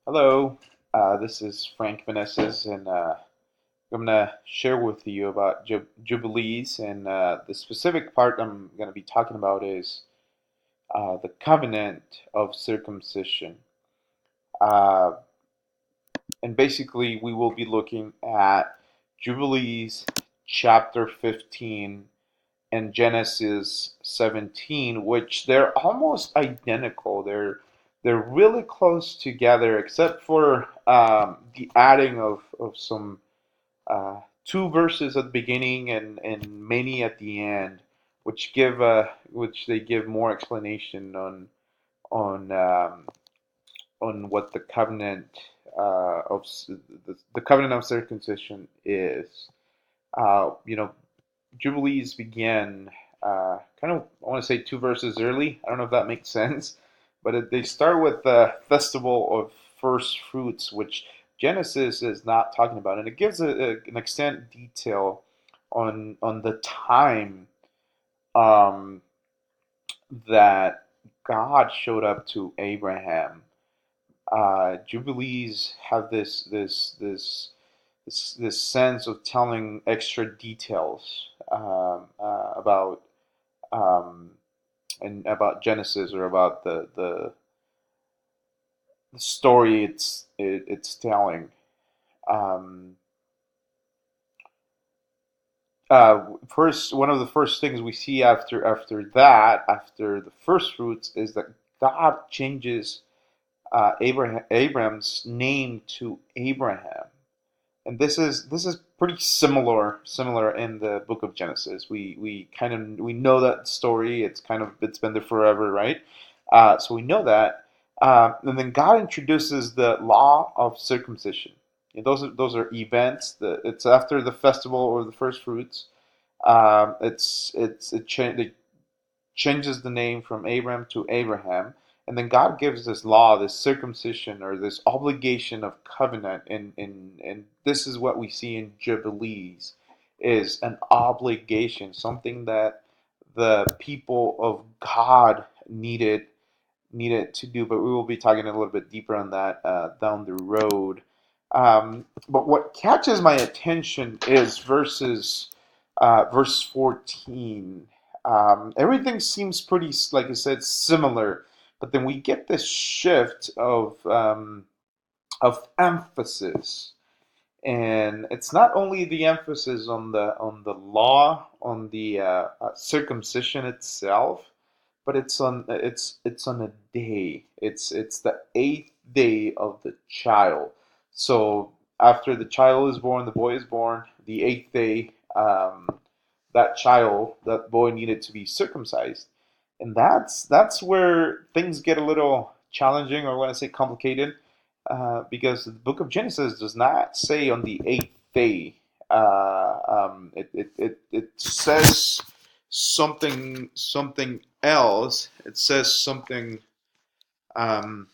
Hello, this is Frank Meneses, and I'm going to share with you about Jubilees. And the specific part I'm going to be talking about is the covenant of circumcision. Uh, and basically, we will be looking at Jubilees chapter 15 and Genesis 17, which they're almost identical. They're really close together, except for the adding of some two verses at the beginning and many at the end, which they give more explanation on on what the covenant the covenant of circumcision is. You know, Jubilees begin kind of, I want to say, two verses early. I don't know if that makes sense, but they start with the festival of first fruits, which Genesis is not talking about, and it gives an extent detail on the time um, that God showed up to Abraham. Jubilees have this sense of telling extra details um, about Genesis, or about the story it's telling. Um, First, one of the first things we see after the first fruits, is that God changes Abraham's name to Abraham. And this is pretty similar in the book of Genesis. We know that story. It's been there forever, right? So we know that. And then God introduces the law of circumcision. And those are events. It's after the festival or the first fruits. It changes the name from Abram to Abraham, and then God gives this law, this circumcision, or this obligation of covenant, and this is what we see in Jubilees, is an obligation, something that the people of God needed to do. But we will be talking a little bit deeper on that down the road. But what catches my attention is verse 14. Everything seems pretty, like I said, similar, but then we get this shift of emphasis, and it's not only the emphasis on the law, on the circumcision itself, but it's on a day. It's the eighth day of the child. So after the child is born, the boy is born, the eighth day, that boy needed to be circumcised, and that's where things get a little challenging, or when I say complicated, because the book of Genesis does not say on the eighth day. It says something else. It says um,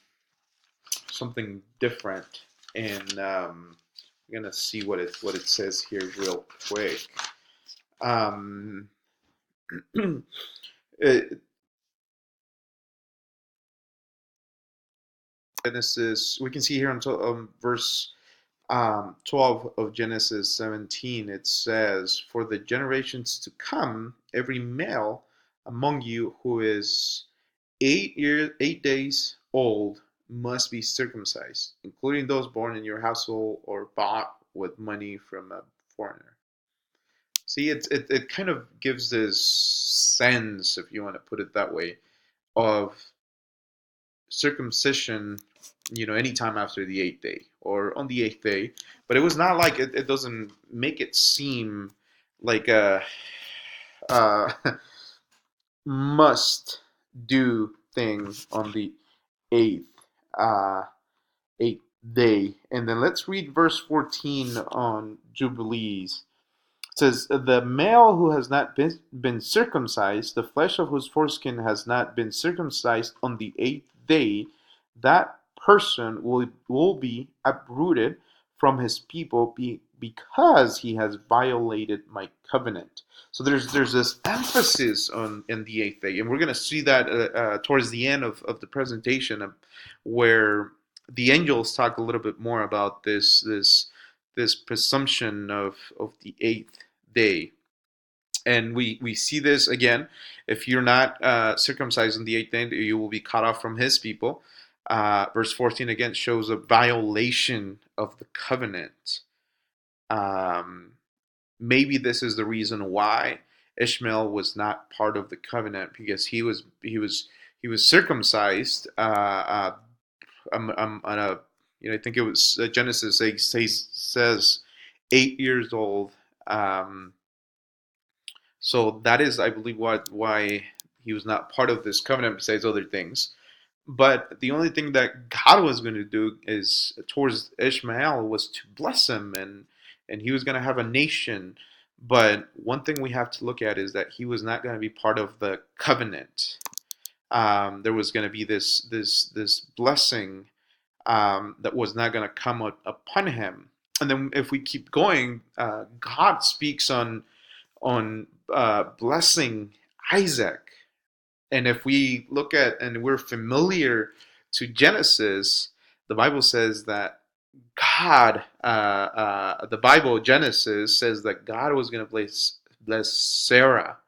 something different, and I'm gonna see what it says here real quick. Um, it, Genesis, we can see here until verse 12 of Genesis 17, it says, "For the generations to come, every male among you who is 8 days old must be circumcised, including those born in your household or bought with money from a foreigner." See, it kind of gives this sense, if you want to put it that way, of circumcision, anytime after the eighth day or on the eighth day. But it was not like it doesn't make it seem like a must do thing on the eighth uh, eighth day. And then let's read verse 14 on Jubilees. It says, "The male who has not been circumcised, the flesh of whose foreskin has not been circumcised on the eighth day, that person will be uprooted from his people because he has violated my covenant." So there's this emphasis on in the eighth day, and we're going to see that towards the end of the presentation, where the angels talk a little bit more about this presumption of the eighth day. And we see this again. If you're not circumcised on the eighth day, you will be cut off from his people. Verse 14 again shows a violation of the covenant. Um, Maybe this is the reason why Ishmael was not part of the covenant, because he was circumcised on a, I think it was Genesis says 8 years old. Um, so that is, I believe, why he was not part of this covenant, besides other things. But the only thing that God was going to do is towards Ishmael was to bless him, and he was going to have a nation. But one thing we have to look at is that he was not going to be part of the covenant. There was going to be this blessing that was not going to come upon him. And then if we keep going, God speaks on blessing Isaac. And if we look at and we're familiar to Genesis, the Bible says that the Bible, Genesis, says that God was going to bless Sarah.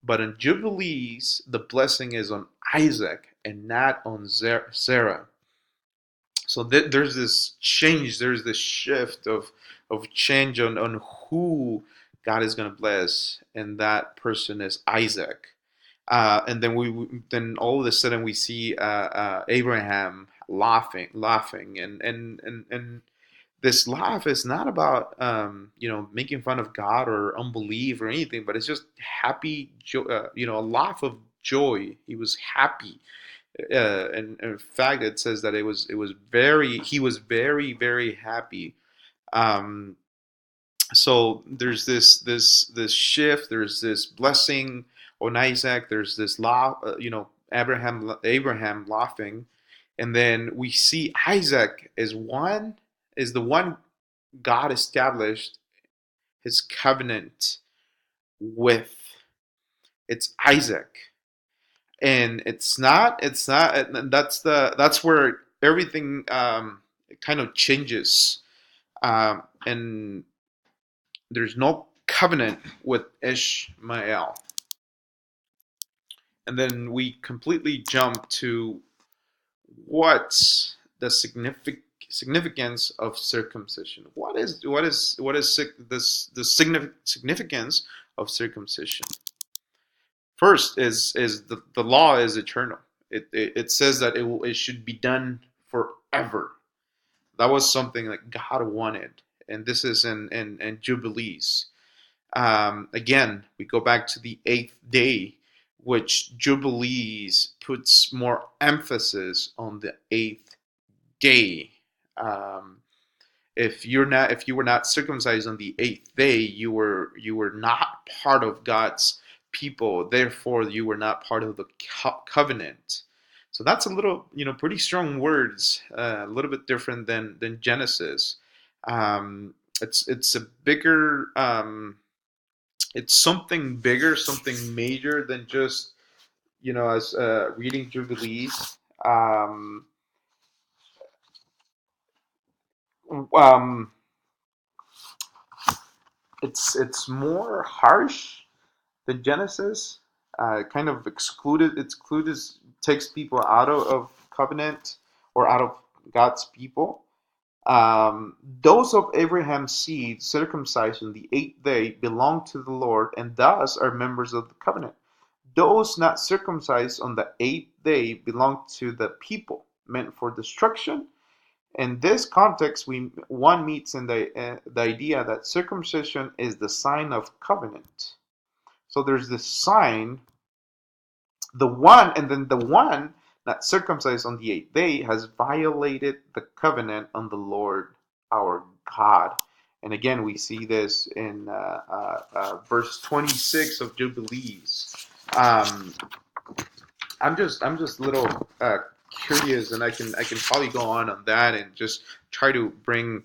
But in Jubilees, the blessing is on Isaac and not on Sarah. So there's this change, there's this shift of change on who God is going to bless, and that person is Isaac. And then then all of a sudden we see Abraham laughing, and this laugh is not about making fun of God or unbelief or anything, but it's just happy, a laugh of joy. He was happy, and in fact, it says that he was very very happy. Um, so there's this shift. There's this blessing on Isaac. There's this law, Abraham laughing, and then we see Isaac is the one God established his covenant with. It's Isaac, and it's not. And that's where everything kind of changes, and there's no covenant with Ishmael. And then we completely jump to what's the significance of circumcision. The significance of circumcision? First is the law is eternal. It says that it should be done forever. That was something that God wanted, and this is in Jubilees. Again, we go back to the eighth day, which Jubilees puts more emphasis on the eighth day. Um, if you were not circumcised on the eighth day, you were not part of God's people. Therefore, you were not part of the covenant. So that's a little, pretty strong words. A little bit different than Genesis. It's a bigger. It's something bigger, something major than just as reading Jubilees. Um, it's more harsh than Genesis. Kind of excluded takes people out of covenant or out of God's people. Those of Abraham's seed circumcised on the eighth day belong to the Lord and thus are members of the covenant. Those not circumcised on the eighth day belong to the people meant for destruction. In this context, one meets in the idea that circumcision is the sign of covenant. So there's this sign, the one not circumcised on the eighth day has violated the covenant on the Lord our God. And again, we see this in verse 26 of Jubilees. Um, I'm just a little curious, and I can probably go on that and just try to bring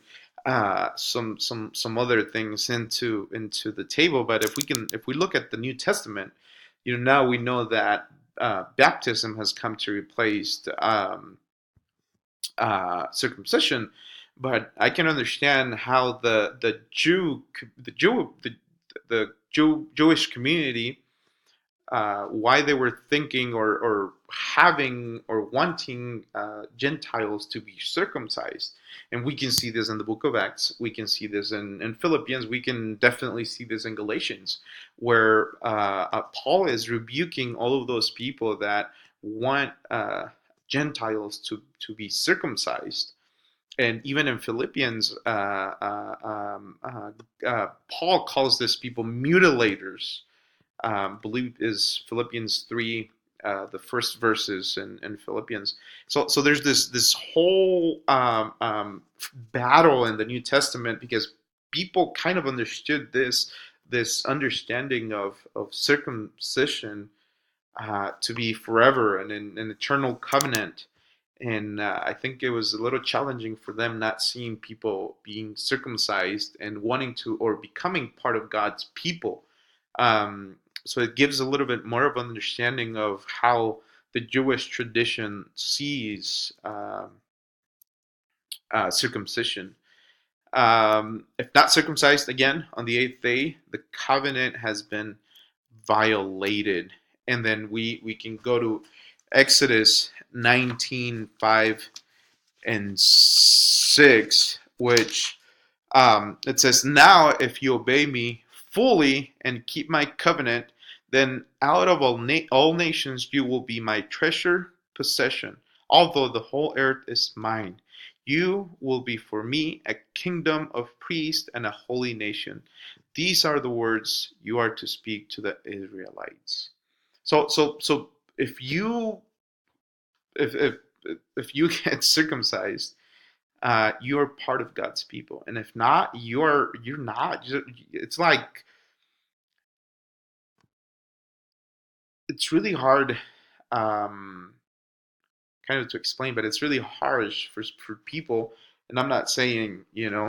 some other things into the table. But if we look at the New Testament, now we know that baptism has come to replace circumcision, but I can understand how the Jewish community, why they were thinking or having or wanting Gentiles to be circumcised. And we can see this in the book of Acts. We can see this in Philippians. We can definitely see this in Galatians, where Paul is rebuking all of those people that want Gentiles to be circumcised. And even in Philippians, Paul calls this people mutilators. Believe is Philippians 3, the first verses in Philippians. So there's this whole battle in the New Testament because people kind of understood this understanding of circumcision to be forever and an eternal covenant. And I think it was a little challenging for them not seeing people being circumcised and wanting to or becoming part of God's people. So it gives a little bit more of an understanding of how the Jewish tradition sees circumcision. If not circumcised again on the eighth day, the covenant has been violated. And then we can go to Exodus 19:5 and 6, which it says, "Now if you obey me fully and keep my covenant, then out of all nations you will be my treasure possession, although the whole earth is mine. You will be for me a kingdom of priests and a holy nation. These are the words you are to speak to the Israelites." So if if if you get circumcised, you're part of God's people, and if not, you're not. It's like it's really hard, um, kind of to explain, but it's really harsh for people. And I'm not saying I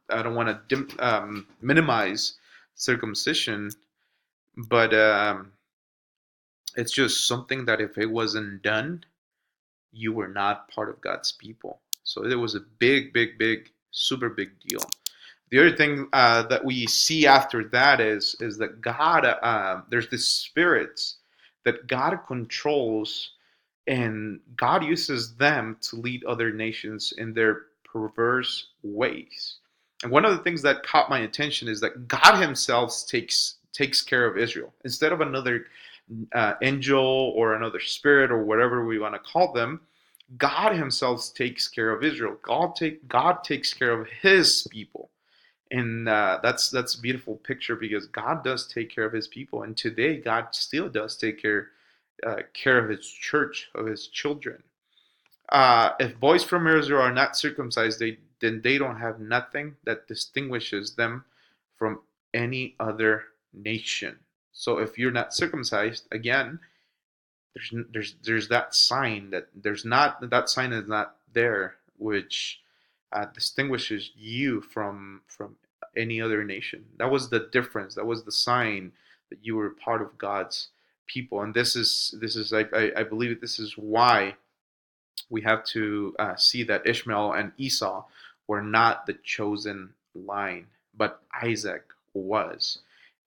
don't want to minimize circumcision, but it's just something that if it wasn't done, you were not part of God's people. So it was a big, big, big, super big deal. The other thing that we see after that is that God, there's this spirits that God controls, and God uses them to lead other nations in their perverse ways. And one of the things that caught my attention is that God Himself takes care of Israel instead of another angel or another spirit or whatever we want to call them. God Himself takes care of Israel. God takes care of His people, and that's a beautiful picture because God does take care of His people, and today God still does take care of His church, of His children. If boys from Israel are not circumcised, then they don't have nothing that distinguishes them from any other nation. So if you're not circumcised, again, there's that sign that sign is not there, which distinguishes you from any other nation. That was the difference. That was the sign that you were part of God's people. And this is I believe this is why we have to see that Ishmael and Esau were not the chosen line, but Isaac was.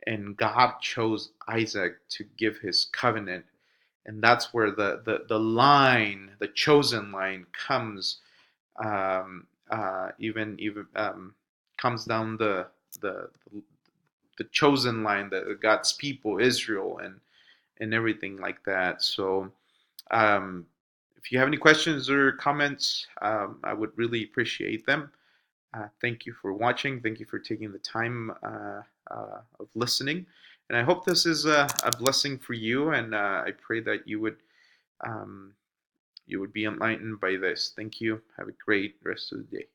And God chose Isaac to give His covenant, and that's where the line, the chosen line, comes. Even comes down the the chosen line, that God's people, Israel, and everything like that. So, um, if you have any questions or comments, I would really appreciate them. Thank you for watching. Thank you for taking the time of listening. And I hope this is a blessing for you. And I pray that um, you would be enlightened by this. Thank you. Have a great rest of the day.